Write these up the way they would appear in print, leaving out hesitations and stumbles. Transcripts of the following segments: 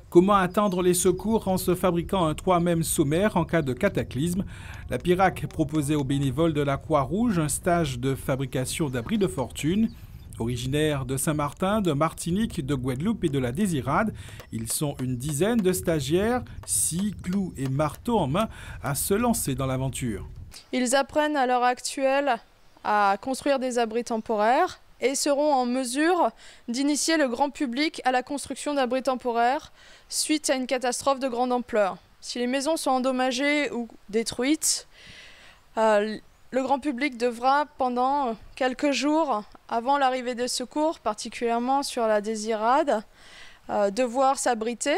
Comment atteindre les secours en se fabriquant un toit même sommaire en cas de cataclysme? La Pirac proposait aux bénévoles de la Croix-Rouge un stage de fabrication d'abris de fortune. Originaires de Saint-Martin, de Martinique, de Guadeloupe et de la Désirade, ils sont une dizaine de stagiaires, scies, clous et marteaux en main, à se lancer dans l'aventure. Ils apprennent à l'heure actuelle à construire des abris temporaires et seront en mesure d'initier le grand public à la construction d'abris temporaires suite à une catastrophe de grande ampleur. Si les maisons sont endommagées ou détruites, le grand public devra, pendant quelques jours avant l'arrivée des secours, particulièrement sur la Désirade, devoir s'abriter.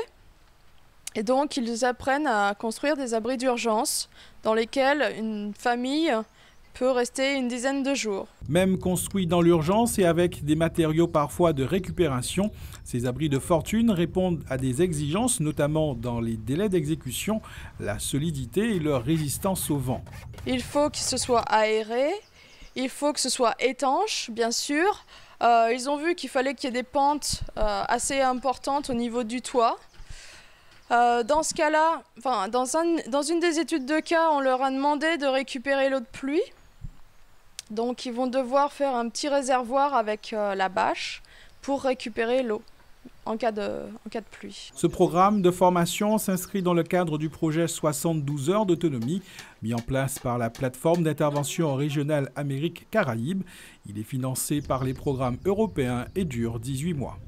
Et donc, ils apprennent à construire des abris d'urgence dans lesquels une famille peut rester une dizaine de jours. Même construits dans l'urgence et avec des matériaux parfois de récupération, ces abris de fortune répondent à des exigences, notamment dans les délais d'exécution, la solidité et leur résistance au vent. Il faut que ce soit aéré, il faut que ce soit étanche, bien sûr. Ils ont vu qu'il fallait qu'il y ait des pentes assez importantes au niveau du toit. Dans ce cas-là, dans une des études de cas, on leur a demandé de récupérer l'eau de pluie. Donc ils vont devoir faire un petit réservoir avec la bâche pour récupérer l'eau en cas de pluie. Ce programme de formation s'inscrit dans le cadre du projet 72 heures d'autonomie, mis en place par la plateforme d'intervention régionale Amérique-Caraïbes. Il est financé par les programmes européens et dure 18 mois.